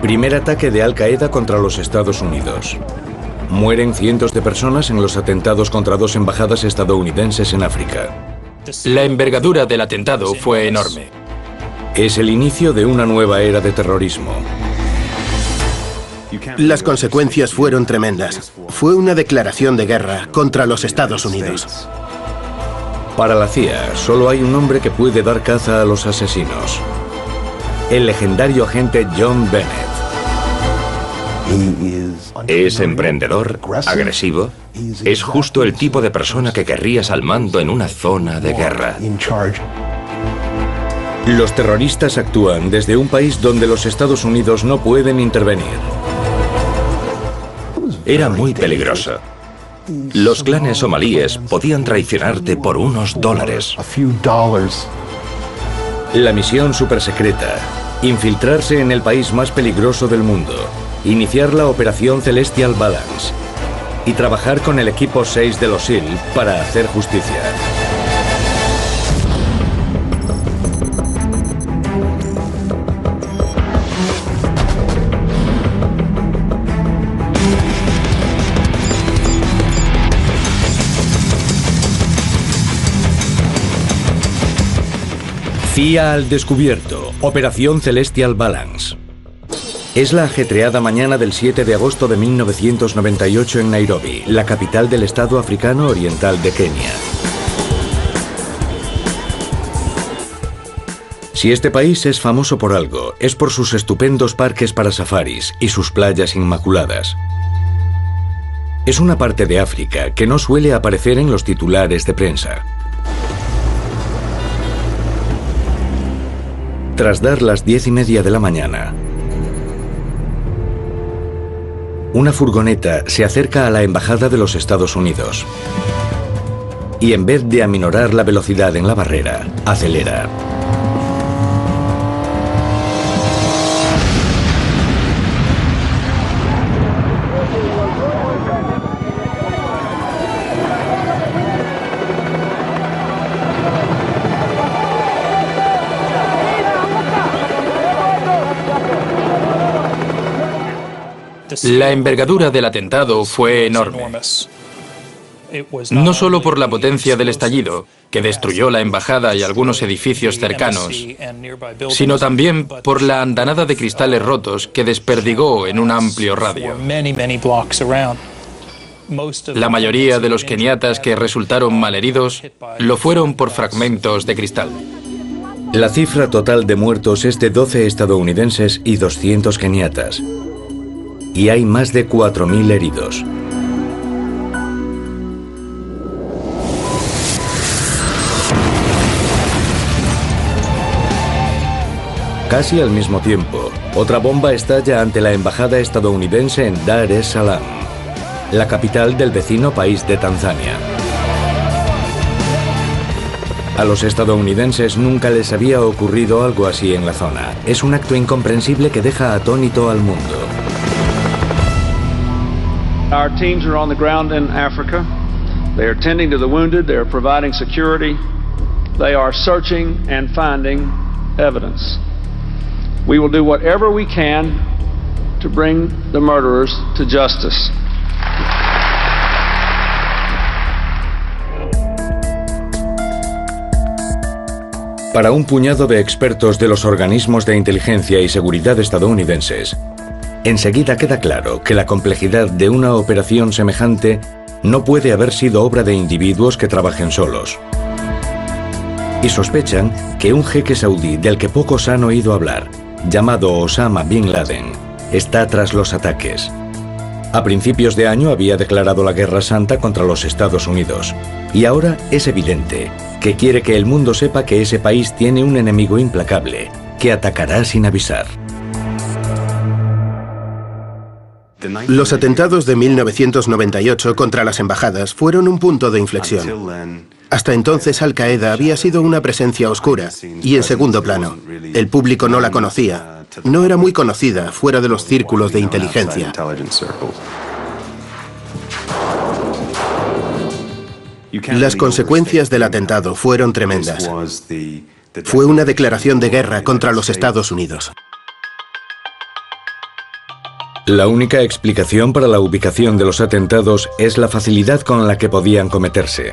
Primer ataque de Al-Qaeda contra los Estados Unidos. Mueren cientos de personas en los atentados contra 2 embajadas estadounidenses en África. La envergadura del atentado fue enorme. Es el inicio de una nueva era de terrorismo. Las consecuencias fueron tremendas. Fue una declaración de guerra contra los Estados Unidos. Para la CIA, solo hay un hombre que puede dar caza a los asesinos. El legendario agente John Bennett. Es emprendedor, agresivo. Es justo el tipo de persona que querrías al mando en una zona de guerra. Los terroristas actúan desde un país donde los Estados Unidos no pueden intervenir. Era muy peligroso. Los clanes somalíes podían traicionarte por unos dólares. La misión supersecreta: infiltrarse en el país más peligroso del mundo, iniciar la operación Celestial Balance y trabajar con el equipo 6 de los SEAL para hacer justicia. CIA al descubierto, Operación Celestial Balance. Es la ajetreada mañana del 7 de agosto de 1998 en Nairobi, la capital del estado africano oriental de Kenia. Si este país es famoso por algo, es por sus estupendos parques para safaris y sus playas inmaculadas. Es una parte de África que no suele aparecer en los titulares de prensa. Tras dar las 10:30 de la mañana, una furgoneta se acerca a la embajada de los Estados Unidos y en vez de aminorar la velocidad en la barrera, acelera. La envergadura del atentado fue enorme. No solo por la potencia del estallido, que destruyó la embajada y algunos edificios cercanos, sino también por la andanada de cristales rotos que desperdigó en un amplio radio. La mayoría de los keniatas que resultaron malheridos lo fueron por fragmentos de cristal. La cifra total de muertos es de 12 estadounidenses y 200 keniatas. Y hay más de 4.000 heridos. Casi al mismo tiempo, otra bomba estalla ante la embajada estadounidense en Dar es Salaam, la capital del vecino país de Tanzania. A los estadounidenses nunca les había ocurrido algo así en la zona. Es un acto incomprensible que deja atónito al mundo. Our teams are on the ground in Africa. They are tending to the wounded. They are providing security. They are searching and finding evidence. We will do whatever we can to bring the murderers to justice. Para un puñado de expertos de los organismos de inteligencia y seguridad estadounidenses, enseguida queda claro que la complejidad de una operación semejante no puede haber sido obra de individuos que trabajen solos. Y sospechan que un jeque saudí del que pocos han oído hablar, llamado Osama Bin Laden, está tras los ataques. A principios de año había declarado la guerra santa contra los Estados Unidos. Y ahora es evidente que quiere que el mundo sepa que ese país tiene un enemigo implacable, que atacará sin avisar. Los atentados de 1998 contra las embajadas fueron un punto de inflexión. Hasta entonces Al-Qaeda había sido una presencia oscura y en segundo plano. El público no la conocía. No era muy conocida fuera de los círculos de inteligencia. Las consecuencias del atentado fueron tremendas. Fue una declaración de guerra contra los Estados Unidos. La única explicación para la ubicación de los atentados es la facilidad con la que podían cometerse.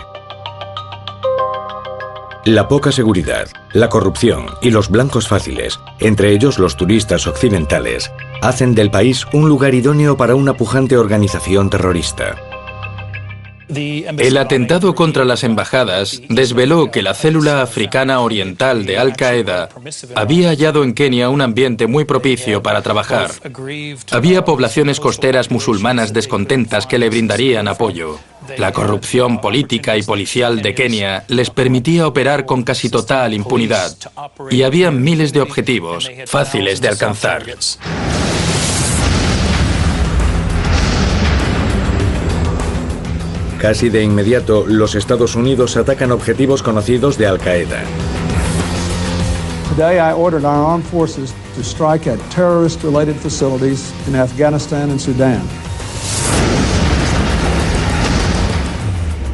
La poca seguridad, la corrupción y los blancos fáciles, entre ellos los turistas occidentales, hacen del país un lugar idóneo para una pujante organización terrorista. El atentado contra las embajadas desveló que la célula africana oriental de Al-Qaeda había hallado en Kenia un ambiente muy propicio para trabajar. Había poblaciones costeras musulmanas descontentas que le brindarían apoyo. La corrupción política y policial de Kenia les permitía operar con casi total impunidad. Y había miles de objetivos fáciles de alcanzar. Casi de inmediato, los Estados Unidos atacan objetivos conocidos de Al-Qaeda. Today I ordered our armed forces to strike at terrorist-related facilities in Afghanistan and Sudan.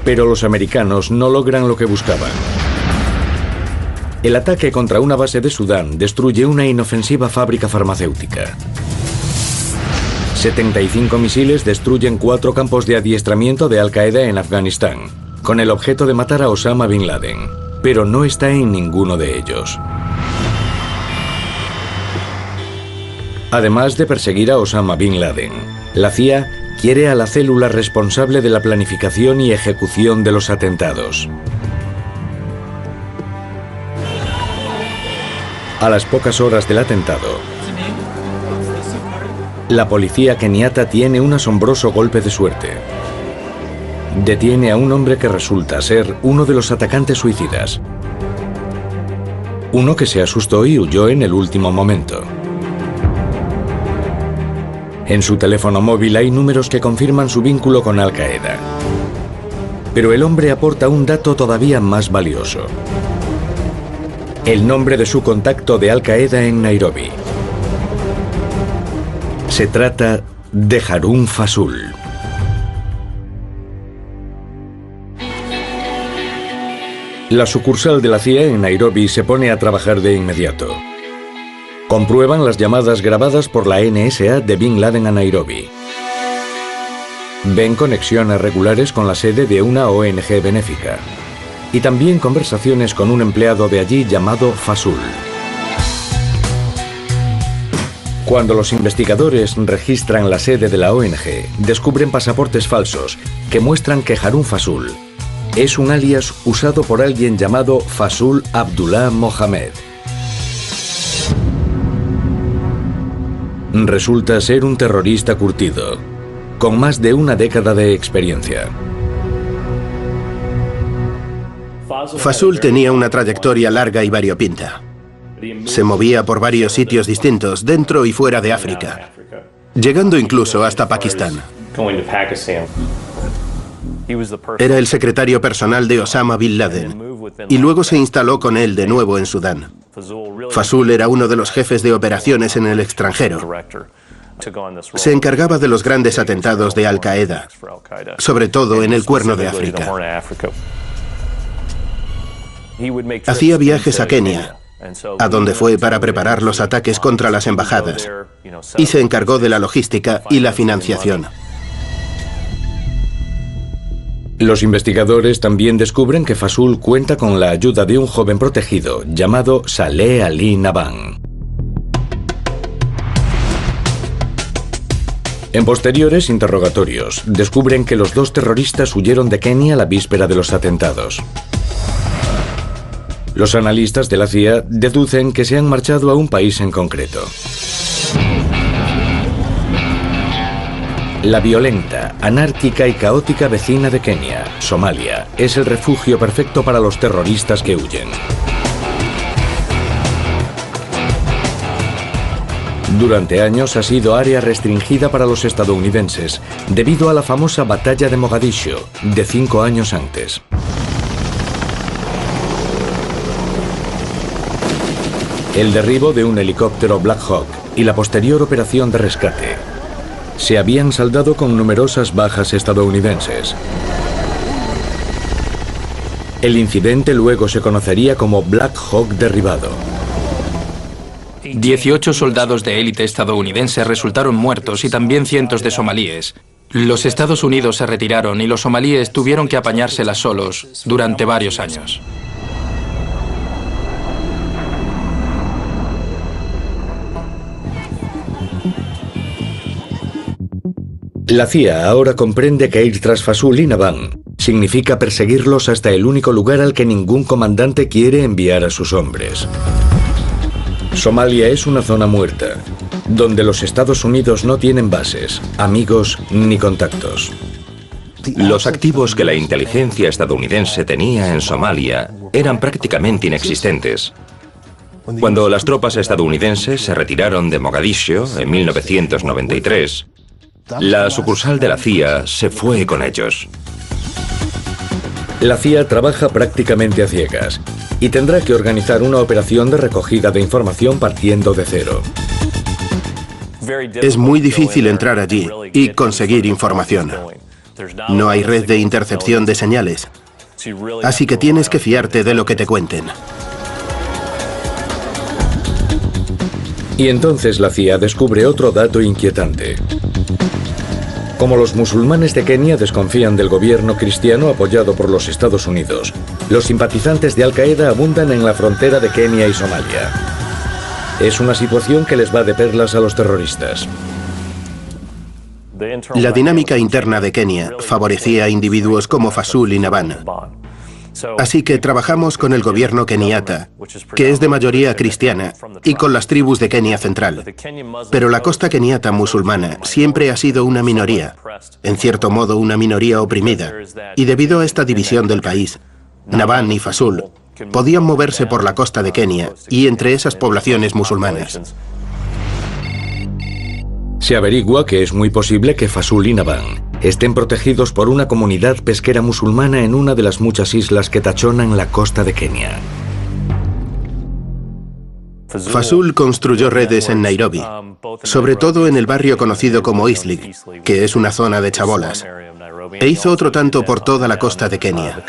Pero los americanos no logran lo que buscaban. El ataque contra una base de Sudán destruye una inofensiva fábrica farmacéutica. 75 misiles destruyen 4 campos de adiestramiento de Al-Qaeda en Afganistán, con el objeto de matar a Osama Bin Laden, pero no está en ninguno de ellos. Además de perseguir a Osama Bin Laden, la CIA quiere a la célula responsable de la planificación y ejecución de los atentados. A las pocas horas del atentado, la policía keniata tiene un asombroso golpe de suerte. Detiene a un hombre que resulta ser uno de los atacantes suicidas. Uno que se asustó y huyó en el último momento. En su teléfono móvil hay números que confirman su vínculo con Al-Qaeda. Pero el hombre aporta un dato todavía más valioso: el nombre de su contacto de Al-Qaeda en Nairobi. Se trata de Harun Fasul. La sucursal de la CIA en Nairobi se pone a trabajar de inmediato. Comprueban las llamadas grabadas por la NSA de Bin Laden a Nairobi. Ven conexiones regulares con la sede de una ONG benéfica. Y también conversaciones con un empleado de allí llamado Fasul. Cuando los investigadores registran la sede de la ONG, descubren pasaportes falsos que muestran que Harun Fasul es un alias usado por alguien llamado Fasul Abdullah Mohamed. Resulta ser un terrorista curtido, con más de una década de experiencia. Fasul tenía una trayectoria larga y variopinta. Se movía por varios sitios distintos, dentro y fuera de África, llegando incluso hasta Pakistán. Era el secretario personal de Osama Bin Laden y luego se instaló con él de nuevo en Sudán. Fasul era uno de los jefes de operaciones en el extranjero. Se encargaba de los grandes atentados de Al-Qaeda, sobre todo en el Cuerno de África. Hacía viajes a Kenia, a donde fue para preparar los ataques contra las embajadas, y se encargó de la logística y la financiación. Los investigadores también descubren que Fasul cuenta con la ayuda de un joven protegido llamado Saleh Ali Naban. En posteriores interrogatorios, descubren que los dos terroristas huyeron de Kenia la víspera de los atentados. Los analistas de la CIA deducen que se han marchado a un país en concreto. La violenta, anárquica y caótica vecina de Kenia, Somalia, es el refugio perfecto para los terroristas que huyen. Durante años ha sido área restringida para los estadounidenses, debido a la famosa batalla de Mogadiscio, de 5 años antes. El derribo de un helicóptero Black Hawk y la posterior operación de rescate se habían saldado con numerosas bajas estadounidenses. El incidente luego se conocería como Black Hawk derribado. 18 soldados de élite estadounidenses resultaron muertos y también cientos de somalíes. Los Estados Unidos se retiraron y los somalíes tuvieron que apañárselas solos durante varios años. La CIA ahora comprende que ir tras Fasool y Nabhan significa perseguirlos hasta el único lugar al que ningún comandante quiere enviar a sus hombres. Somalia es una zona muerta, donde los Estados Unidos no tienen bases, amigos ni contactos. Los activos que la inteligencia estadounidense tenía en Somalia eran prácticamente inexistentes. Cuando las tropas estadounidenses se retiraron de Mogadiscio en 1993, la sucursal de la CIA se fue con ellos. La CIA trabaja prácticamente a ciegas y tendrá que organizar una operación de recogida de información partiendo de cero. Es muy difícil entrar allí y conseguir información. No hay red de intercepción de señales, así que tienes que fiarte de lo que te cuenten. Y entonces la CIA descubre otro dato inquietante. Como los musulmanes de Kenia desconfían del gobierno cristiano apoyado por los Estados Unidos, los simpatizantes de Al-Qaeda abundan en la frontera de Kenia y Somalia. Es una situación que les va de perlas a los terroristas. La dinámica interna de Kenia favorecía a individuos como Fasool y Nabhan. Así que trabajamos con el gobierno keniata, que es de mayoría cristiana, y con las tribus de Kenia Central. Pero la costa keniata musulmana siempre ha sido una minoría, en cierto modo una minoría oprimida, y debido a esta división del país, Nabhan y Fasool podían moverse por la costa de Kenia y entre esas poblaciones musulmanas. Se averigua que es muy posible que Fasool y Nabhan estén protegidos por una comunidad pesquera musulmana en una de las muchas islas que tachonan la costa de Kenia. Fasool construyó redes en Nairobi, sobre todo en el barrio conocido como Eastleigh, que es una zona de chabolas, e hizo otro tanto por toda la costa de Kenia.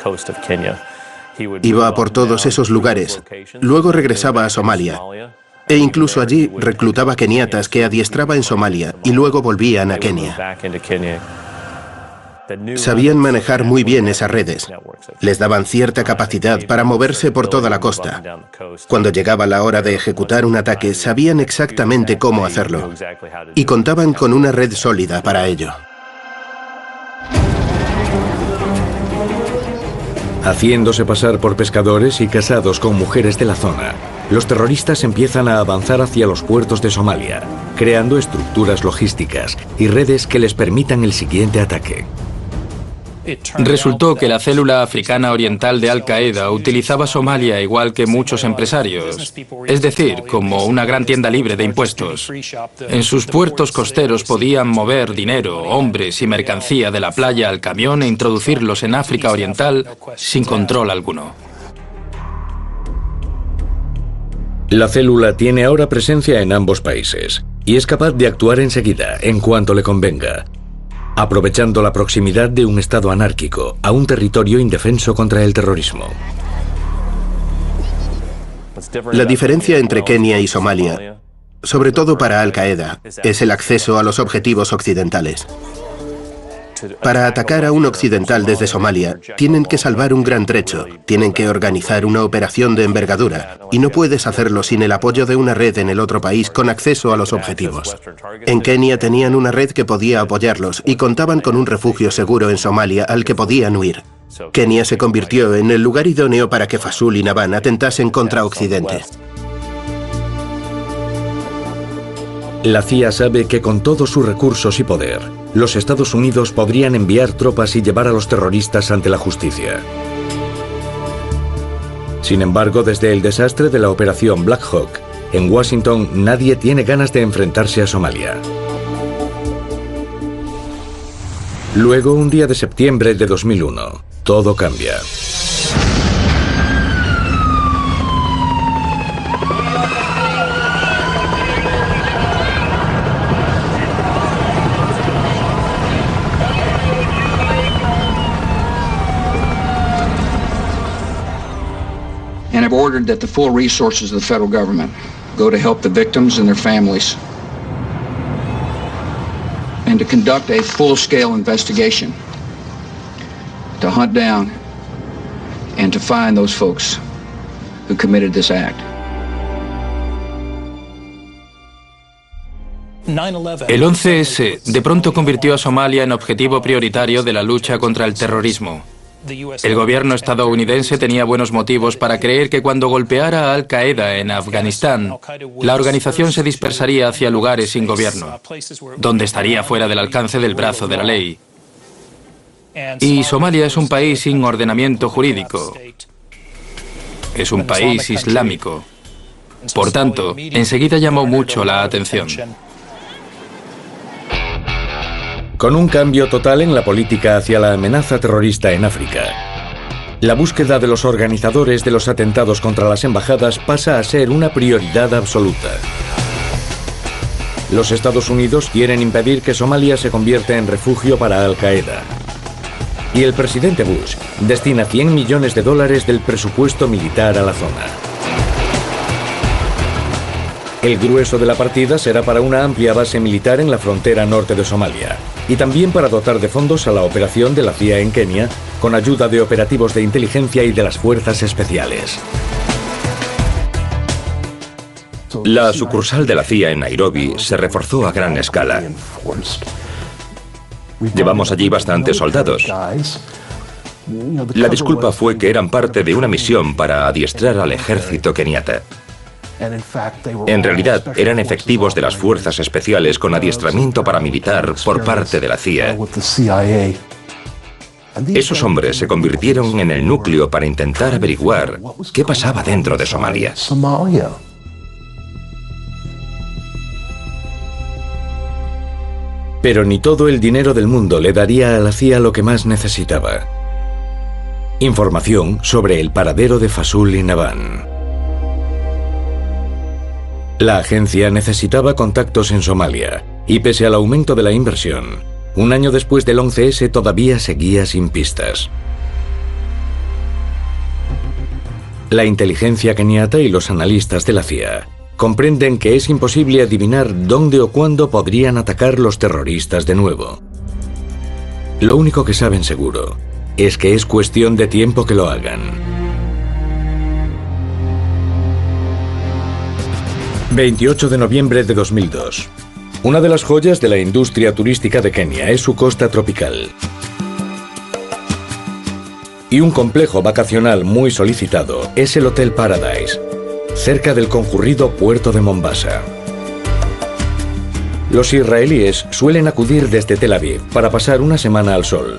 Iba por todos esos lugares, luego regresaba a Somalia, e incluso allí reclutaba keniatas que adiestraba en Somalia y luego volvían a Kenia. Sabían manejar muy bien esas redes. Les daban cierta capacidad para moverse por toda la costa. Cuando llegaba la hora de ejecutar un ataque, sabían exactamente cómo hacerlo. Y contaban con una red sólida para ello. Haciéndose pasar por pescadores y casados con mujeres de la zona, los terroristas empiezan a avanzar hacia los puertos de Somalia, creando estructuras logísticas y redes que les permitan el siguiente ataque. Resultó que la célula africana oriental de Al-Qaeda utilizaba Somalia igual que muchos empresarios, es decir, como una gran tienda libre de impuestos. En sus puertos costeros podían mover dinero, hombres y mercancía de la playa al camión e introducirlos en África Oriental sin control alguno. La célula tiene ahora presencia en ambos países y es capaz de actuar enseguida, en cuanto le convenga, aprovechando la proximidad de un estado anárquico a un territorio indefenso contra el terrorismo. La diferencia entre Kenia y Somalia, sobre todo para Al-Qaeda, es el acceso a los objetivos occidentales. Para atacar a un occidental desde Somalia, tienen que salvar un gran trecho, tienen que organizar una operación de envergadura, y no puedes hacerlo sin el apoyo de una red en el otro país con acceso a los objetivos. En Kenia tenían una red que podía apoyarlos y contaban con un refugio seguro en Somalia al que podían huir. Kenia se convirtió en el lugar idóneo para que Fasool y Nabhan atentasen contra Occidente. La CIA sabe que con todos sus recursos y poder, los Estados Unidos podrían enviar tropas y llevar a los terroristas ante la justicia. Sin embargo, desde el desastre de la operación Black Hawk, en Washington nadie tiene ganas de enfrentarse a Somalia. Luego, un día de septiembre de 2001, todo cambia. And have ordered that the full resources of the federal government go to help the victims and their families, and to conduct a full-scale investigation to hunt down and to find those folks who committed this act. El 11S de pronto convirtió a Somalia en objetivo prioritario de la lucha contra el terrorismo. El gobierno estadounidense tenía buenos motivos para creer que cuando golpeara a Al-Qaeda en Afganistán, la organización se dispersaría hacia lugares sin gobierno, donde estaría fuera del alcance del brazo de la ley. Y Somalia es un país sin ordenamiento jurídico. Es un país islámico. Por tanto, enseguida llamó mucho la atención. Con un cambio total en la política hacia la amenaza terrorista en África, la búsqueda de los organizadores de los atentados contra las embajadas pasa a ser una prioridad absoluta. Los Estados Unidos quieren impedir que Somalia se convierta en refugio para Al-Qaeda. Y el presidente Bush destina $100 millones del presupuesto militar a la zona. El grueso de la partida será para una amplia base militar en la frontera norte de Somalia y también para dotar de fondos a la operación de la CIA en Kenia con ayuda de operativos de inteligencia y de las fuerzas especiales. La sucursal de la CIA en Nairobi se reforzó a gran escala. Llevamos allí bastantes soldados. La disculpa fue que eran parte de una misión para adiestrar al ejército keniata. En realidad, eran efectivos de las fuerzas especiales con adiestramiento paramilitar por parte de la CIA. Esos hombres se convirtieron en el núcleo para intentar averiguar qué pasaba dentro de Somalia. Pero ni todo el dinero del mundo le daría a la CIA lo que más necesitaba: información sobre el paradero de Fasool y Naban. La agencia necesitaba contactos en Somalia, y pese al aumento de la inversión, un año después del 11S todavía seguía sin pistas. La inteligencia keniata y los analistas de la CIA comprenden que es imposible adivinar dónde o cuándo podrían atacar los terroristas de nuevo. Lo único que saben seguro es que es cuestión de tiempo que lo hagan. 28 de noviembre de 2002. Una de las joyas de la industria turística de Kenia es su costa tropical. Y un complejo vacacional muy solicitado es el Hotel Paradise, cerca del concurrido puerto de Mombasa. Los israelíes suelen acudir desde Tel Aviv para pasar una semana al sol.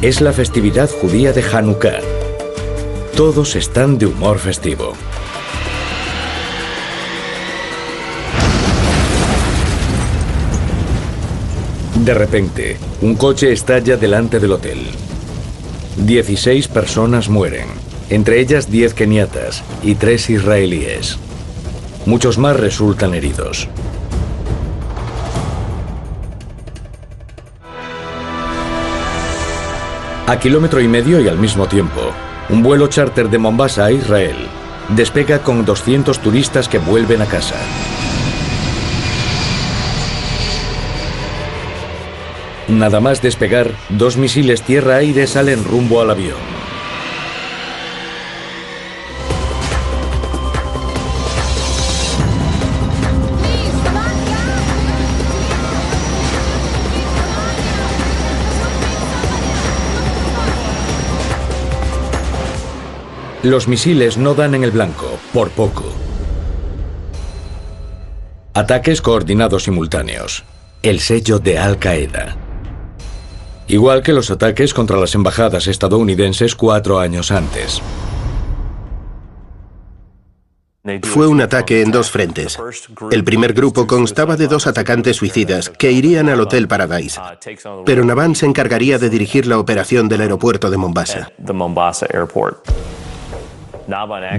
Es la festividad judía de Hanukkah. Todos están de humor festivo. De repente, un coche estalla delante del hotel. 16 personas mueren, entre ellas 10 keniatas y 3 israelíes. Muchos más resultan heridos. A 1,5 kilómetros y al mismo tiempo, un vuelo charter de Mombasa a Israel despega con 200 turistas que vuelven a casa. Nada más despegar, 2 misiles tierra-aire salen rumbo al avión. Los misiles no dan en el blanco, por poco. Ataques coordinados simultáneos. El sello de Al-Qaeda. Igual que los ataques contra las embajadas estadounidenses 4 años antes. Fue un ataque en 2 frentes. El primer grupo constaba de 2 atacantes suicidas que irían al Hotel Paradise, pero Naban se encargaría de dirigir la operación del aeropuerto de Mombasa.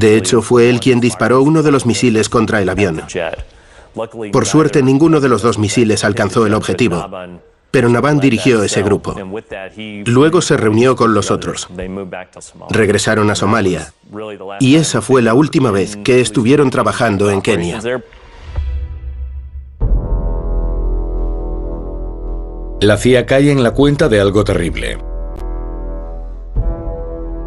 De hecho, fue él quien disparó uno de los misiles contra el avión. Por suerte, ninguno de los 2 misiles alcanzó el objetivo, pero Nabhan dirigió ese grupo. Luego se reunió con los otros. Regresaron a Somalia, y esa fue la última vez que estuvieron trabajando en Kenia. La CIA cae en la cuenta de algo terrible.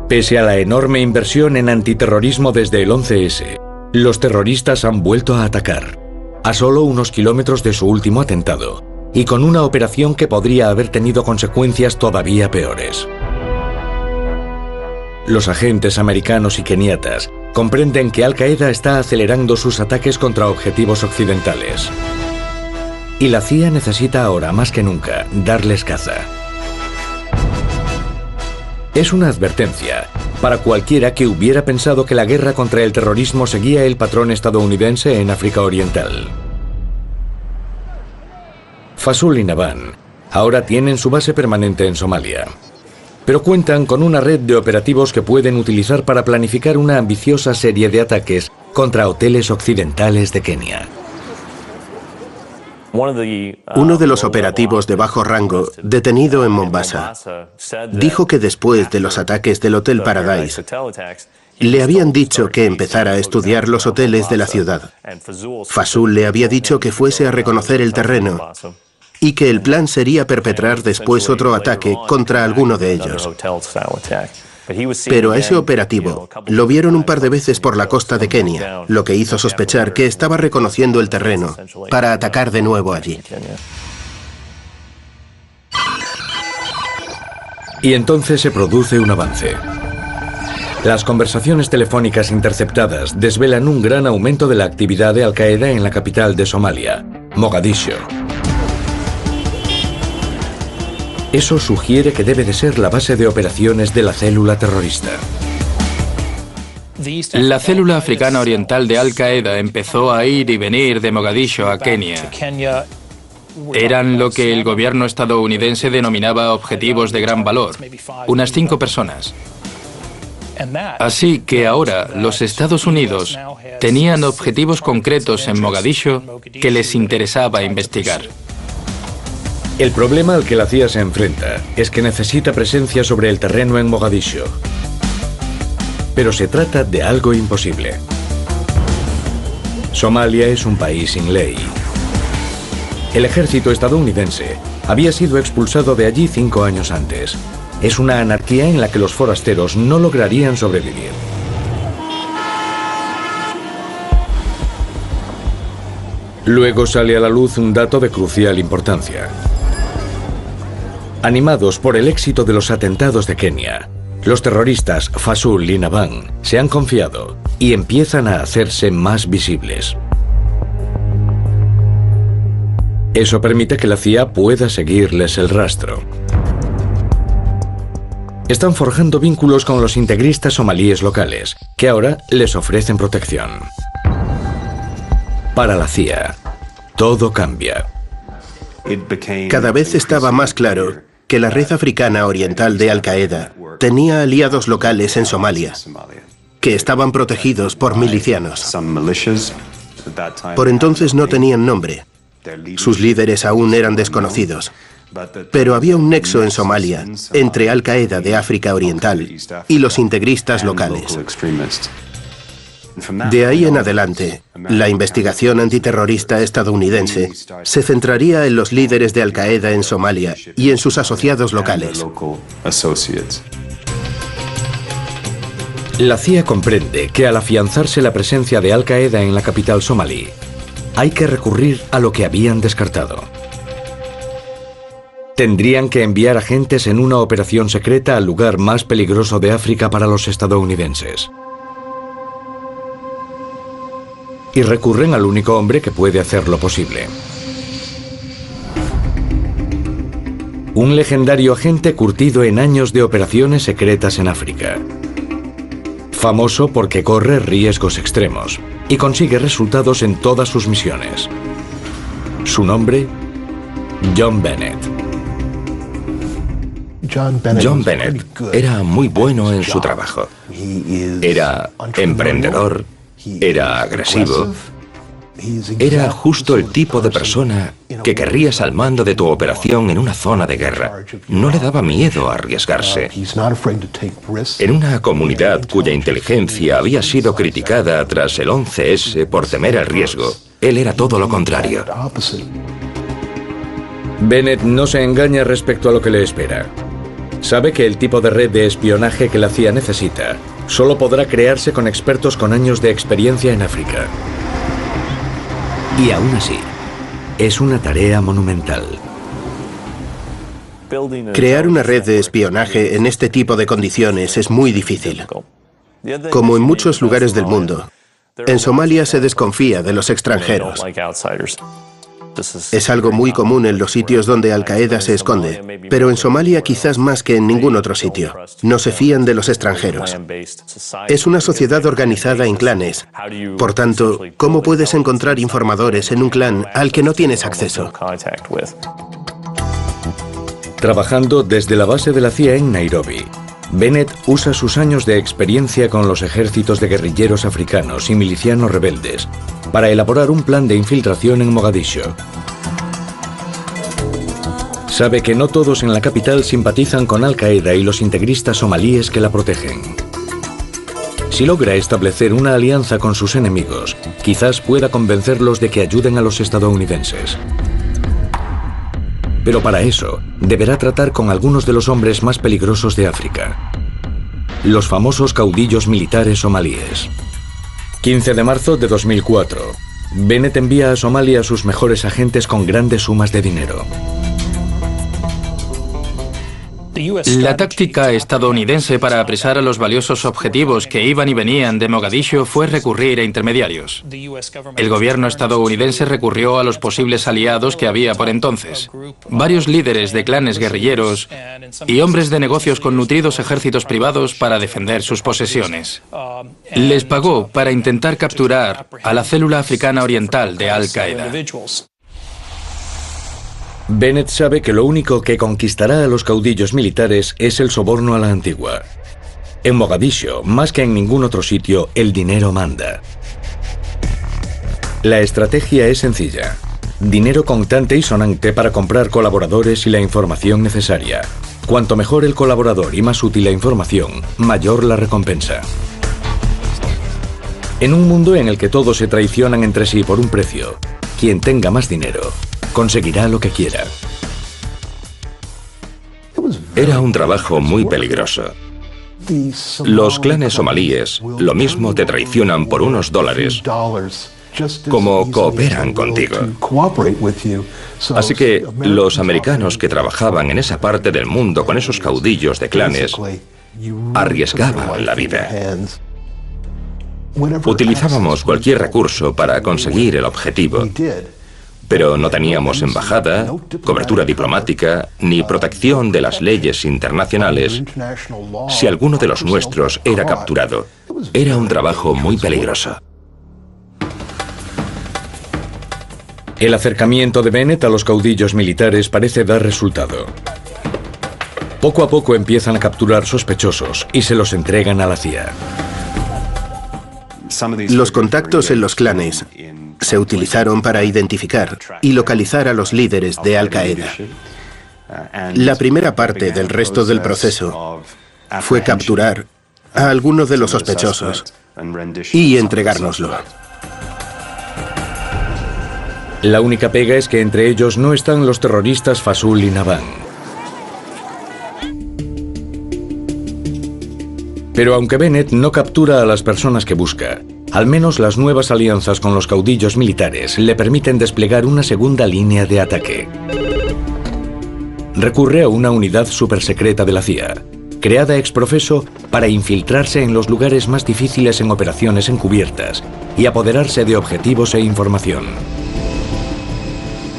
Pese a la enorme inversión en antiterrorismo desde el 11S, los terroristas han vuelto a atacar, a solo unos kilómetros de su último atentado, y con una operación que podría haber tenido consecuencias todavía peores. Los agentes americanos y keniatas comprenden que Al-Qaeda está acelerando sus ataques contra objetivos occidentales. Y la CIA necesita ahora, más que nunca, darles caza. Es una advertencia para cualquiera que hubiera pensado que la guerra contra el terrorismo seguía el patrón estadounidense en África Oriental. Fasool y Nabhan ahora tienen su base permanente en Somalia, pero cuentan con una red de operativos que pueden utilizar para planificar una ambiciosa serie de ataques contra hoteles occidentales de Kenia. Uno de los operativos de bajo rango, detenido en Mombasa, dijo que después de los ataques del Hotel Paradise, le habían dicho que empezara a estudiar los hoteles de la ciudad. Fasool le había dicho que fuese a reconocer el terreno y que el plan sería perpetrar después otro ataque contra alguno de ellos. Pero a ese operativo lo vieron un par de veces por la costa de Kenia, lo que hizo sospechar que estaba reconociendo el terreno para atacar de nuevo allí. Y entonces se produce un avance. Las conversaciones telefónicas interceptadas desvelan un gran aumento de la actividad de Al-Qaeda en la capital de Somalia, Mogadiscio. Eso sugiere que debe de ser la base de operaciones de la célula terrorista. La célula africana oriental de Al-Qaeda empezó a ir y venir de Mogadiscio a Kenia. Eran lo que el gobierno estadounidense denominaba objetivos de gran valor, unas 5 personas. Así que ahora los Estados Unidos tenían objetivos concretos en Mogadiscio que les interesaba investigar. El problema al que la CIA se enfrenta es que necesita presencia sobre el terreno en Mogadiscio. Pero se trata de algo imposible. Somalia es un país sin ley. El ejército estadounidense había sido expulsado de allí 5 años antes. Es una anarquía en la que los forasteros no lograrían sobrevivir. Luego sale a la luz un dato de crucial importancia. Animados por el éxito de los atentados de Kenia, los terroristas Fasool y Nabhan se han confiado y empiezan a hacerse más visibles. Eso permite que la CIA pueda seguirles el rastro. Están forjando vínculos con los integristas somalíes locales, que ahora les ofrecen protección. Para la CIA, todo cambia. Cada vez estaba más claro que la red africana oriental de Al-Qaeda tenía aliados locales en Somalia, que estaban protegidos por milicianos. Por entonces no tenían nombre. Sus líderes aún eran desconocidos. Pero había un nexo en Somalia entre Al-Qaeda de África Oriental y los integristas locales. De ahí en adelante, la investigación antiterrorista estadounidense se centraría en los líderes de Al-Qaeda en Somalia y en sus asociados locales. La CIA comprende que al afianzarse la presencia de Al-Qaeda en la capital somalí, hay que recurrir a lo que habían descartado. Tendrían que enviar agentes en una operación secreta al lugar más peligroso de África para los estadounidenses. Y recurren al único hombre que puede hacerlo posible. Un legendario agente curtido en años de operaciones secretas en África. Famoso porque corre riesgos extremos y consigue resultados en todas sus misiones. Su nombre, John Bennett. John Bennett era muy bueno en su trabajo. Era emprendedor, era agresivo, era justo el tipo de persona que querrías al mando de tu operación en una zona de guerra. No le daba miedo a arriesgarse. En una comunidad cuya inteligencia había sido criticada tras el 11S por temer el riesgo, él era todo lo contrario. Bennett no se engaña respecto a lo que le espera. Sabe que el tipo de red de espionaje que la CIA necesita solo podrá crearse con expertos con años de experiencia en África. Y aún así, es una tarea monumental. Crear una red de espionaje en este tipo de condiciones es muy difícil. Como en muchos lugares del mundo, en Somalia se desconfía de los extranjeros. Es algo muy común en los sitios donde Al-Qaeda se esconde, pero en Somalia quizás más que en ningún otro sitio. No se fían de los extranjeros. Es una sociedad organizada en clanes. Por tanto, ¿cómo puedes encontrar informadores en un clan al que no tienes acceso? Trabajando desde la base de la CIA en Nairobi, Bennett usa sus años de experiencia con los ejércitos de guerrilleros africanos y milicianos rebeldes para elaborar un plan de infiltración en Mogadiscio. Sabe que no todos en la capital simpatizan con Al-Qaeda y los integristas somalíes que la protegen. Si logra establecer una alianza con sus enemigos, quizás pueda convencerlos de que ayuden a los estadounidenses. Pero para eso, deberá tratar con algunos de los hombres más peligrosos de África. Los famosos caudillos militares somalíes. 15 de marzo de 2004. Bennett envía a Somalia a sus mejores agentes con grandes sumas de dinero. La táctica estadounidense para apresar a los valiosos objetivos que iban y venían de Mogadiscio fue recurrir a intermediarios. El gobierno estadounidense recurrió a los posibles aliados que había por entonces, varios líderes de clanes guerrilleros y hombres de negocios con nutridos ejércitos privados para defender sus posesiones. Les pagó para intentar capturar a la célula africana oriental de Al-Qaeda. Bennett sabe que lo único que conquistará a los caudillos militares es el soborno a la antigua. En Mogadiscio, más que en ningún otro sitio, el dinero manda. La estrategia es sencilla. Dinero contante y sonante para comprar colaboradores y la información necesaria. Cuanto mejor el colaborador y más útil la información, mayor la recompensa. En un mundo en el que todos se traicionan entre sí por un precio, quien tenga más dinero conseguirá lo que quiera. Era un trabajo muy peligroso. Los clanes somalíes lo mismo te traicionan por unos dólares como cooperan contigo. Así que los americanos que trabajaban en esa parte del mundo con esos caudillos de clanes arriesgaban la vida. Utilizábamos cualquier recurso para conseguir el objetivo. Pero no teníamos embajada, cobertura diplomática, ni protección de las leyes internacionales si alguno de los nuestros era capturado. Era un trabajo muy peligroso. El acercamiento de Bennett a los caudillos militares parece dar resultado. Poco a poco empiezan a capturar sospechosos y se los entregan a la CIA. Los contactos en los clanes se utilizaron para identificar y localizar a los líderes de Al-Qaeda. La primera parte del resto del proceso fue capturar a algunos de los sospechosos y entregárnoslo. La única pega es que entre ellos no están los terroristas Fasul y Naban. Pero aunque Bennett no captura a las personas que busca, al menos las nuevas alianzas con los caudillos militares le permiten desplegar una segunda línea de ataque. Recurre a una unidad supersecreta de la CIA, creada ex profeso para infiltrarse en los lugares más difíciles en operaciones encubiertas y apoderarse de objetivos e información.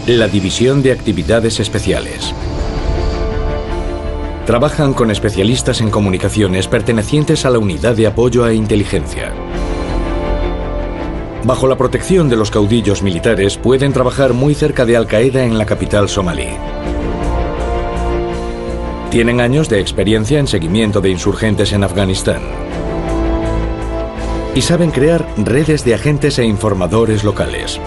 La División de Actividades Especiales. Trabajan con especialistas en comunicaciones pertenecientes a la Unidad de Apoyo a Inteligencia. Bajo la protección de los caudillos militares, pueden trabajar muy cerca de Al-Qaeda en la capital somalí. Tienen años de experiencia en seguimiento de insurgentes en Afganistán. Y saben crear redes de agentes e informadores locales.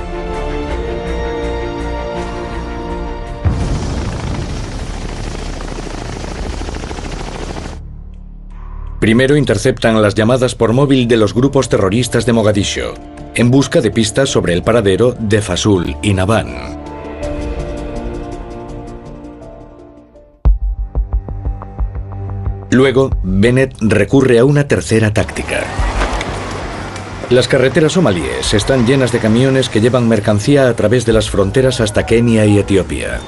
Primero interceptan las llamadas por móvil de los grupos terroristas de Mogadiscio, en busca de pistas sobre el paradero de Fasul y Naban. Luego, Bennett recurre a una tercera táctica. Las carreteras somalíes están llenas de camiones que llevan mercancía a través de las fronteras hasta Kenia y Etiopía.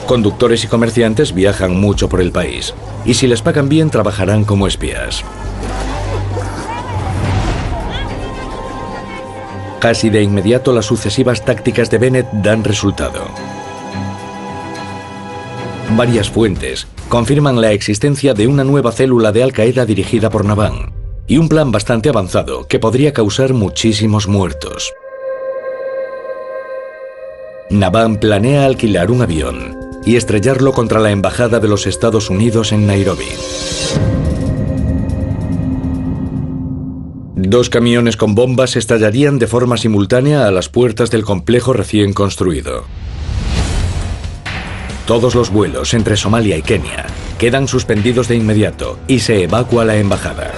Conductores y comerciantes viajan mucho por el país, y si les pagan bien trabajarán como espías. Casi de inmediato las sucesivas tácticas de Bennett dan resultado. Varias fuentes confirman la existencia de una nueva célula de Al-Qaeda dirigida por Naban, y un plan bastante avanzado que podría causar muchísimos muertos. Naban planea alquilar un avión y estrellarlo contra la embajada de los Estados Unidos en Nairobi. 2 camiones con bombas estallarían de forma simultánea a las puertas del complejo recién construido. Todos los vuelos entre Somalia y Kenia quedan suspendidos de inmediato y se evacúa la embajada.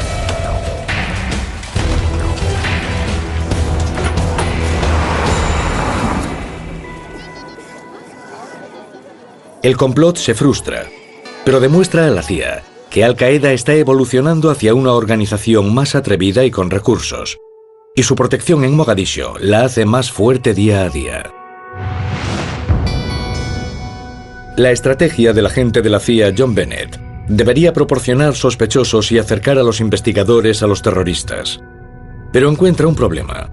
El complot se frustra, pero demuestra a la CIA que Al-Qaeda está evolucionando hacia una organización más atrevida y con recursos, y su protección en Mogadiscio la hace más fuerte día a día. La estrategia del agente de la CIA John Bennett debería proporcionar sospechosos y acercar a los investigadores a los terroristas, pero encuentra un problema.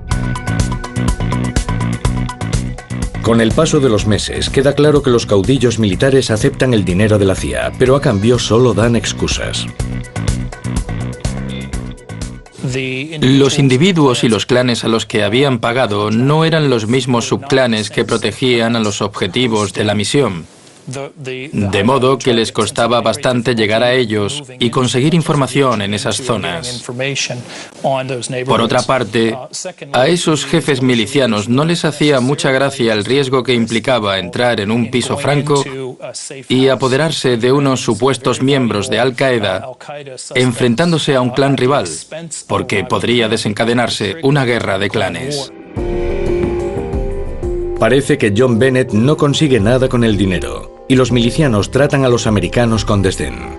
Con el paso de los meses, queda claro que los caudillos militares aceptan el dinero de la CIA, pero a cambio solo dan excusas. Los individuos y los clanes a los que habían pagado no eran los mismos subclanes que protegían a los objetivos de la misión. De modo que les costaba bastante llegar a ellos y conseguir información en esas zonas. Por otra parte, a esos jefes milicianos no les hacía mucha gracia el riesgo que implicaba entrar en un piso franco y apoderarse de unos supuestos miembros de Al-Qaeda enfrentándose a un clan rival, porque podría desencadenarse una guerra de clanes. Parece que John Bennett no consigue nada con el dinero, y los milicianos tratan a los americanos con desdén.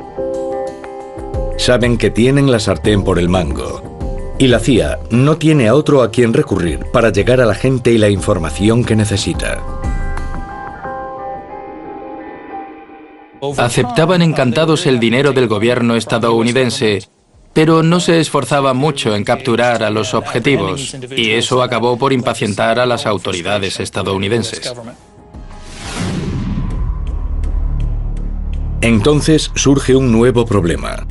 Saben que tienen la sartén por el mango, y la CIA no tiene a otro a quien recurrir para llegar a la gente y la información que necesita. Aceptaban encantados el dinero del gobierno estadounidense, pero no se esforzaban mucho en capturar a los objetivos, y eso acabó por impacientar a las autoridades estadounidenses. Entonces surge un nuevo problema.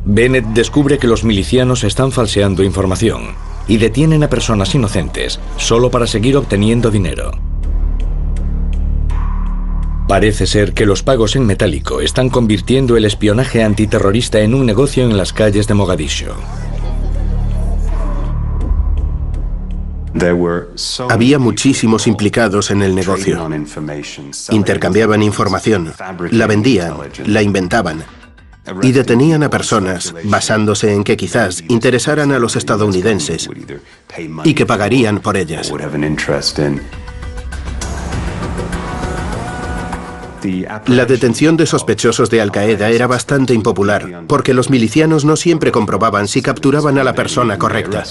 Bennett descubre que los milicianos están falseando información y detienen a personas inocentes solo para seguir obteniendo dinero. Parece ser que los pagos en metálico están convirtiendo el espionaje antiterrorista en un negocio en las calles de Mogadiscio. Había muchísimos implicados en el negocio. Intercambiaban información, la vendían, la inventaban y detenían a personas basándose en que quizás interesaran a los estadounidenses y que pagarían por ellas. La detención de sospechosos de Al-Qaeda era bastante impopular porque los milicianos no siempre comprobaban si capturaban a la persona correcta.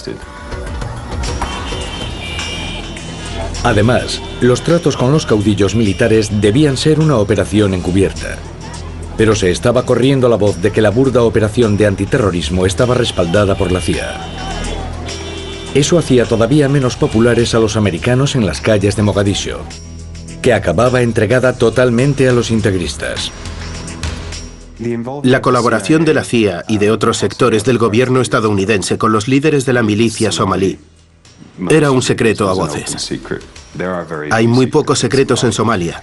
Además, los tratos con los caudillos militares debían ser una operación encubierta. Pero se estaba corriendo la voz de que la burda operación de antiterrorismo estaba respaldada por la CIA. Eso hacía todavía menos populares a los americanos en las calles de Mogadiscio, que acababa entregada totalmente a los integristas. La colaboración de la CIA y de otros sectores del gobierno estadounidense con los líderes de la milicia somalí era un secreto a voces. Hay muy pocos secretos en Somalia,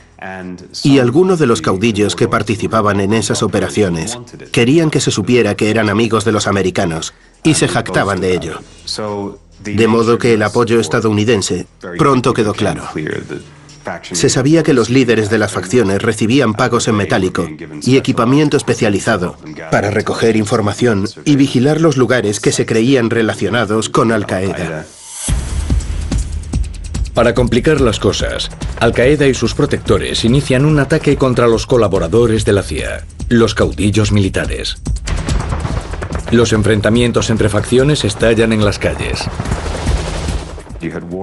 y algunos de los caudillos que participaban en esas operaciones querían que se supiera que eran amigos de los americanos y se jactaban de ello. De modo que el apoyo estadounidense pronto quedó claro. Se sabía que los líderes de las facciones recibían pagos en metálico y equipamiento especializado para recoger información y vigilar los lugares que se creían relacionados con Al-Qaeda. Para complicar las cosas, Al-Qaeda y sus protectores inician un ataque contra los colaboradores de la CIA, los caudillos militares. Los enfrentamientos entre facciones estallan en las calles.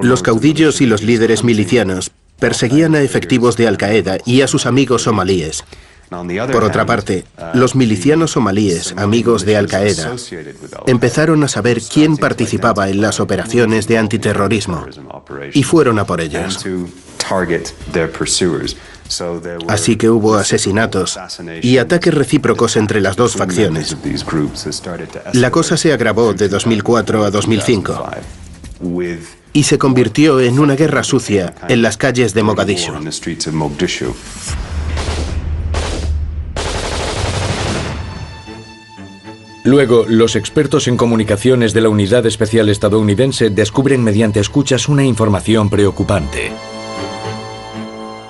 Los caudillos y los líderes milicianos perseguían a efectivos de Al-Qaeda y a sus amigos somalíes. Por otra parte, los milicianos somalíes, amigos de Al-Qaeda, empezaron a saber quién participaba en las operaciones de antiterrorismo y fueron a por ellos. Así que hubo asesinatos y ataques recíprocos entre las dos facciones. La cosa se agravó de 2004 a 2005 y se convirtió en una guerra sucia en las calles de Mogadiscio. Luego, los expertos en comunicaciones de la Unidad Especial estadounidense descubren mediante escuchas una información preocupante.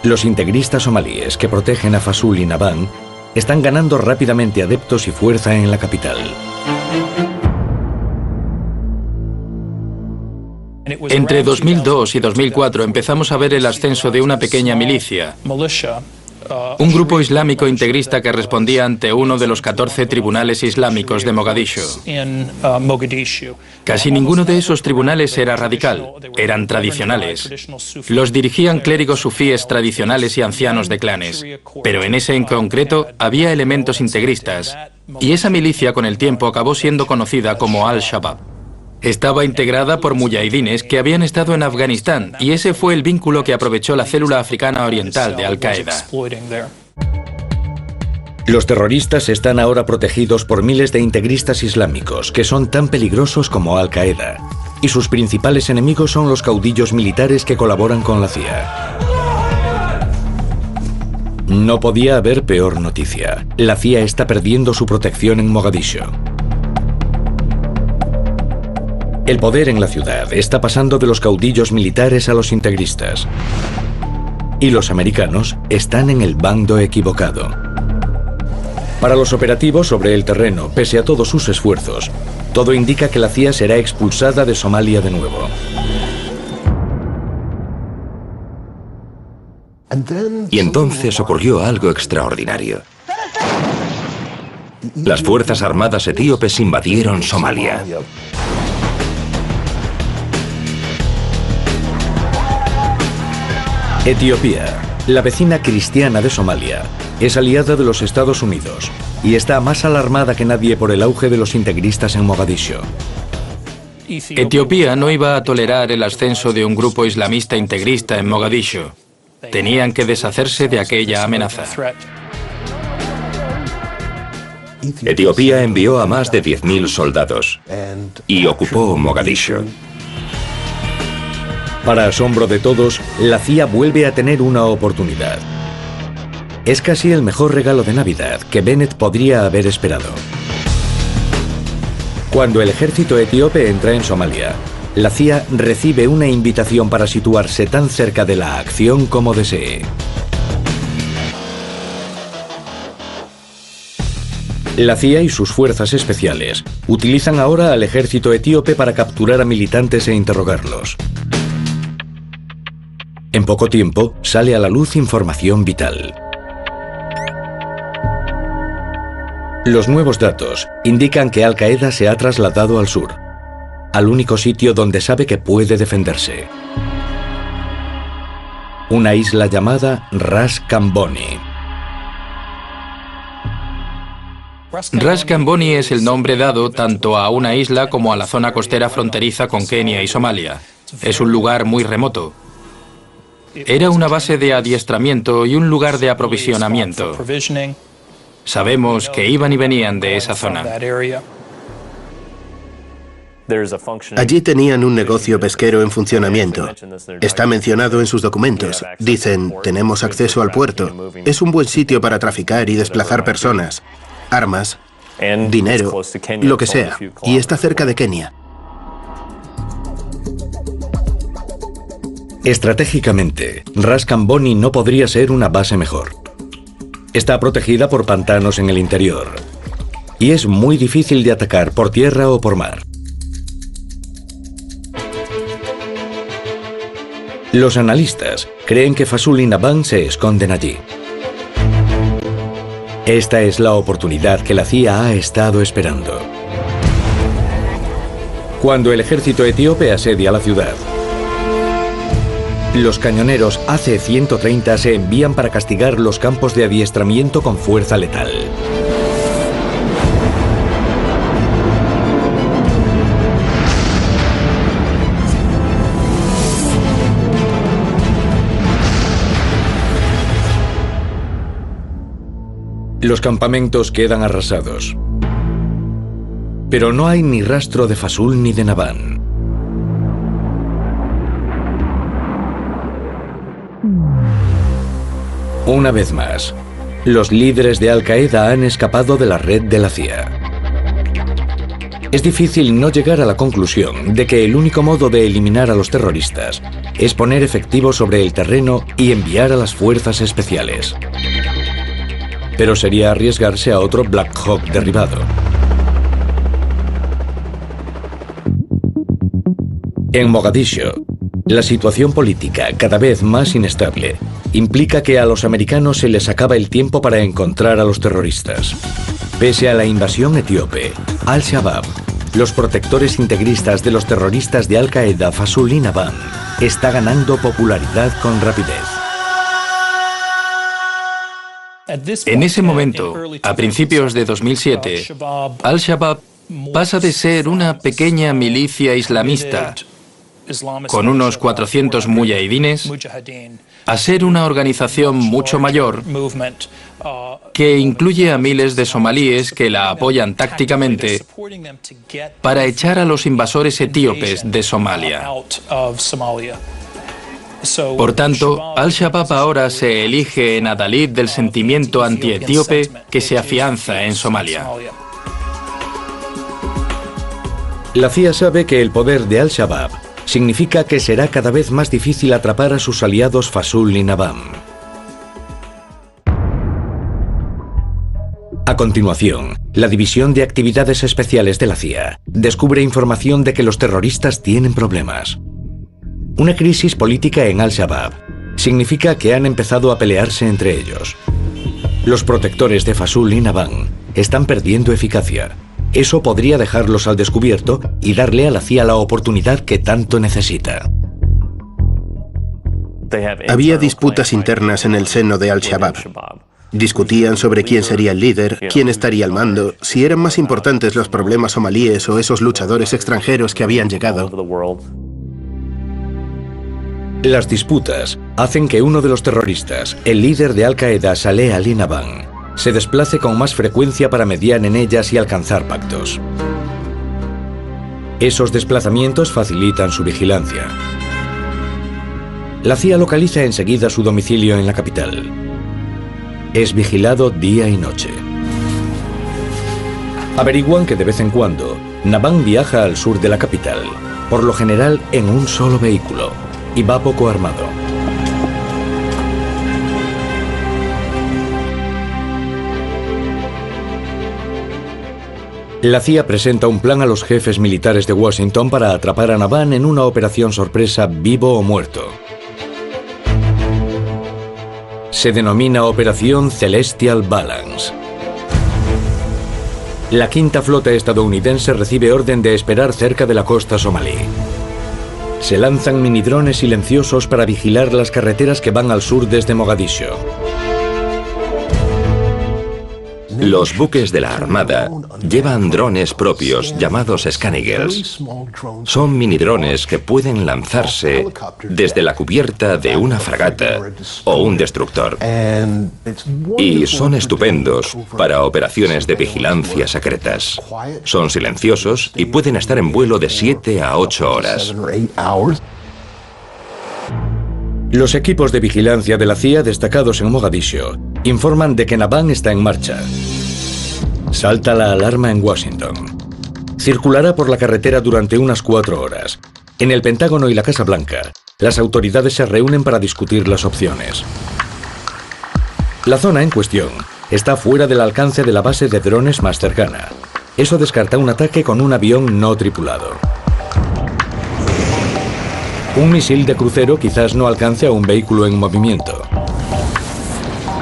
Los integristas somalíes que protegen a Fasoul y Nabhan están ganando rápidamente adeptos y fuerza en la capital. Entre 2002 y 2004 empezamos a ver el ascenso de una pequeña milicia, un grupo islámico integrista que respondía ante uno de los 14 tribunales islámicos de Mogadiscio. Casi ninguno de esos tribunales era radical, eran tradicionales. Los dirigían clérigos sufíes tradicionales y ancianos de clanes, pero en ese en concreto había elementos integristas, y esa milicia con el tiempo acabó siendo conocida como Al-Shabaab. Estaba integrada por muyahidines que habían estado en Afganistán, y ese fue el vínculo que aprovechó la célula africana oriental de Al-Qaeda. Los terroristas están ahora protegidos por miles de integristas islámicos que son tan peligrosos como Al-Qaeda, y sus principales enemigos son los caudillos militares que colaboran con la CIA. No podía haber peor noticia. La CIA está perdiendo su protección en Mogadiscio. El poder en la ciudad está pasando de los caudillos militares a los integristas. Y los americanos están en el bando equivocado. Para los operativos sobre el terreno, pese a todos sus esfuerzos, todo indica que la CIA será expulsada de Somalia de nuevo. Y entonces ocurrió algo extraordinario. Las fuerzas armadas etíopes invadieron Somalia. Etiopía, la vecina cristiana de Somalia, es aliada de los Estados Unidos y está más alarmada que nadie por el auge de los integristas en Mogadiscio. Etiopía no iba a tolerar el ascenso de un grupo islamista integrista en Mogadiscio. Tenían que deshacerse de aquella amenaza. Etiopía envió a más de 10.000 soldados y ocupó Mogadiscio. Para asombro de todos, la CIA vuelve a tener una oportunidad. Es casi el mejor regalo de Navidad que Bennett podría haber esperado. Cuando el ejército etíope entra en Somalia, la CIA recibe una invitación para situarse tan cerca de la acción como desee. La CIA y sus fuerzas especiales utilizan ahora al ejército etíope para capturar a militantes e interrogarlos. En poco tiempo, sale a la luz información vital. Los nuevos datos indican que Al-Qaeda se ha trasladado al sur, al único sitio donde sabe que puede defenderse. Una isla llamada Ras Kamboni. Ras Kamboni es el nombre dado tanto a una isla como a la zona costera fronteriza con Kenia y Somalia. Es un lugar muy remoto. Era una base de adiestramiento y un lugar de aprovisionamiento. Sabemos que iban y venían de esa zona. Allí tenían un negocio pesquero en funcionamiento. Está mencionado en sus documentos. Dicen, tenemos acceso al puerto. Es un buen sitio para traficar y desplazar personas, armas, dinero, lo que sea. Y está cerca de Kenia. Estratégicamente, Ras Kamboni no podría ser una base mejor. Está protegida por pantanos en el interior y es muy difícil de atacar por tierra o por mar. Los analistas creen que Fasul y Naban se esconden allí. Esta es la oportunidad que la CIA ha estado esperando. Cuando el ejército etíope asedia la ciudad, los cañoneros AC-130 se envían para castigar los campos de adiestramiento con fuerza letal. Los campamentos quedan arrasados. Pero no hay ni rastro de Fasul ni de Naban. Una vez más, los líderes de Al-Qaeda han escapado de la red de la CIA. Es difícil no llegar a la conclusión de que el único modo de eliminar a los terroristas es poner efectivos sobre el terreno y enviar a las fuerzas especiales. Pero sería arriesgarse a otro Black Hawk derribado. En Mogadiscio, la situación política, cada vez más inestable, implica que a los americanos se les acaba el tiempo para encontrar a los terroristas. Pese a la invasión etíope, Al-Shabaab, los protectores integristas de los terroristas de Al-Qaeda, Fasul y Naban, está ganando popularidad con rapidez. En ese momento, a principios de 2007, Al-Shabaab pasa de ser una pequeña milicia islamista con unos 400 mujahidines a ser una organización mucho mayor que incluye a miles de somalíes que la apoyan tácticamente para echar a los invasores etíopes de Somalia. Por tanto, Al-Shabaab ahora se elige en adalid del sentimiento antietíope que se afianza en Somalia. La CIA sabe que el poder de Al-Shabaab significa que será cada vez más difícil atrapar a sus aliados Fasul y Naban. A continuación, la División de Actividades Especiales de la CIA descubre información de que los terroristas tienen problemas. Una crisis política en Al-Shabaab significa que han empezado a pelearse entre ellos. Los protectores de Fasul y Naban están perdiendo eficacia. Eso podría dejarlos al descubierto y darle a la CIA la oportunidad que tanto necesita. Había disputas internas en el seno de Al-Shabaab. Discutían sobre quién sería el líder, quién estaría al mando, si eran más importantes los problemas somalíes o esos luchadores extranjeros que habían llegado. Las disputas hacen que uno de los terroristas, el líder de Al-Qaeda, Saleh Ali Naban, se desplace con más frecuencia para mediar en ellas y alcanzar pactos. Esos desplazamientos facilitan su vigilancia. La CIA localiza enseguida su domicilio en la capital. Es vigilado día y noche. Averiguan que de vez en cuando, Naban viaja al sur de la capital, por lo general en un solo vehículo, y va poco armado. La CIA presenta un plan a los jefes militares de Washington para atrapar a Naban en una operación sorpresa vivo o muerto. Se denomina Operación Celestial Balance. La quinta flota estadounidense recibe orden de esperar cerca de la costa somalí. Se lanzan minidrones silenciosos para vigilar las carreteras que van al sur desde Mogadiscio. Los buques de la Armada llevan drones propios llamados Scan Eagles. Son minidrones que pueden lanzarse desde la cubierta de una fragata o un destructor. Y son estupendos para operaciones de vigilancia secretas. Son silenciosos y pueden estar en vuelo de 7 a 8 horas. Los equipos de vigilancia de la CIA destacados en Mogadiscio informan de que Naban está en marcha. Salta la alarma en Washington. Circulará por la carretera durante unas 4 horas. En el Pentágono y la Casa Blanca Las autoridades se reúnen para discutir las opciones. La zona en cuestión está fuera del alcance de la base de drones más cercana. Eso descarta un ataque con un avión no tripulado. Un misil de crucero quizás no alcance a un vehículo en movimiento.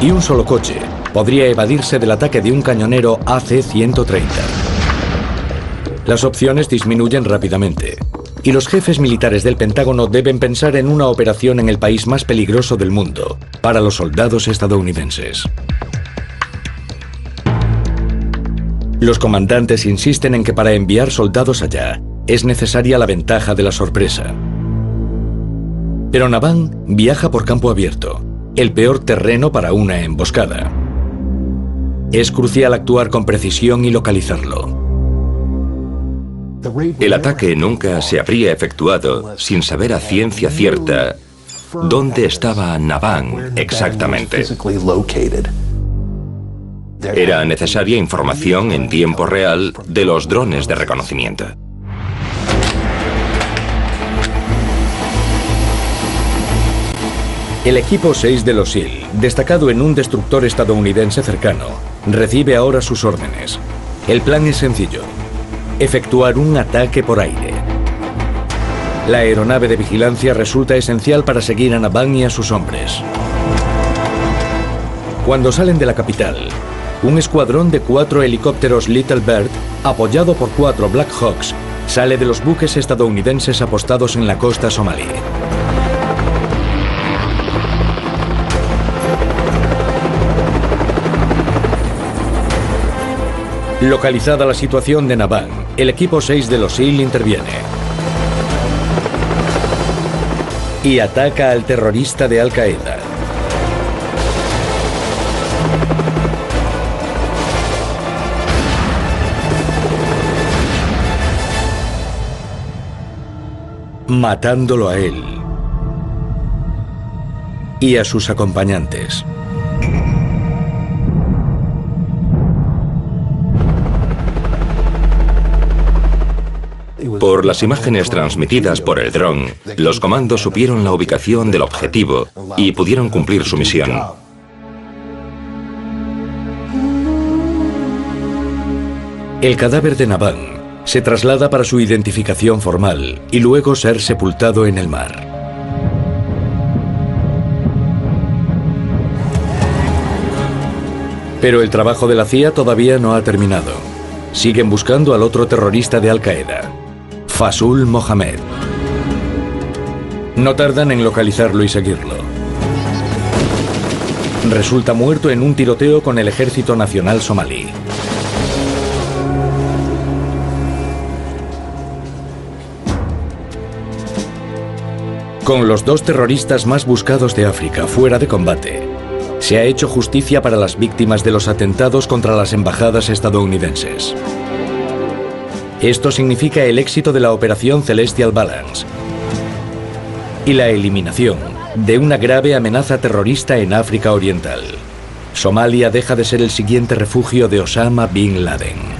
Y un solo coche podría evadirse del ataque de un cañonero AC-130. Las opciones disminuyen rápidamente, y los jefes militares del Pentágono deben pensar en una operación en el país más peligroso del mundo para los soldados estadounidenses. Los comandantes insisten en que para enviar soldados allá es necesaria la ventaja de la sorpresa. Pero Naván viaja por campo abierto, el peor terreno para una emboscada. Es crucial actuar con precisión y localizarlo. El ataque nunca se habría efectuado sin saber a ciencia cierta dónde estaba Naván exactamente. Era necesaria información en tiempo real de los drones de reconocimiento. El equipo 6 de los SEAL, destacado en un destructor estadounidense cercano, recibe ahora sus órdenes. El plan es sencillo: efectuar un ataque por aire. La aeronave de vigilancia resulta esencial para seguir a Naván y a sus hombres. Cuando salen de la capital, un escuadrón de 4 helicópteros Little Bird, apoyado por 4 Black Hawks, sale de los buques estadounidenses apostados en la costa somalí. Localizada la situación de Naván, el equipo 6 de los SEAL interviene y ataca al terrorista de Al-Qaeda. Matándolo a él y a sus acompañantes. Por las imágenes transmitidas por el dron, los comandos supieron la ubicación del objetivo y pudieron cumplir su misión. El cadáver de Naván se traslada para su identificación formal y luego ser sepultado en el mar. Pero el trabajo de la CIA todavía no ha terminado. Siguen buscando al otro terrorista de Al-Qaeda, Fasool Mohammed. No tardan en localizarlo y seguirlo. Resulta muerto en un tiroteo con el Ejército Nacional Somalí. Con los 2 terroristas más buscados de África fuera de combate, se ha hecho justicia para las víctimas de los atentados contra las embajadas estadounidenses. Esto significa el éxito de la Operación Celestial Balance y la eliminación de una grave amenaza terrorista en África Oriental. Somalia deja de ser el siguiente refugio de Osama Bin Laden.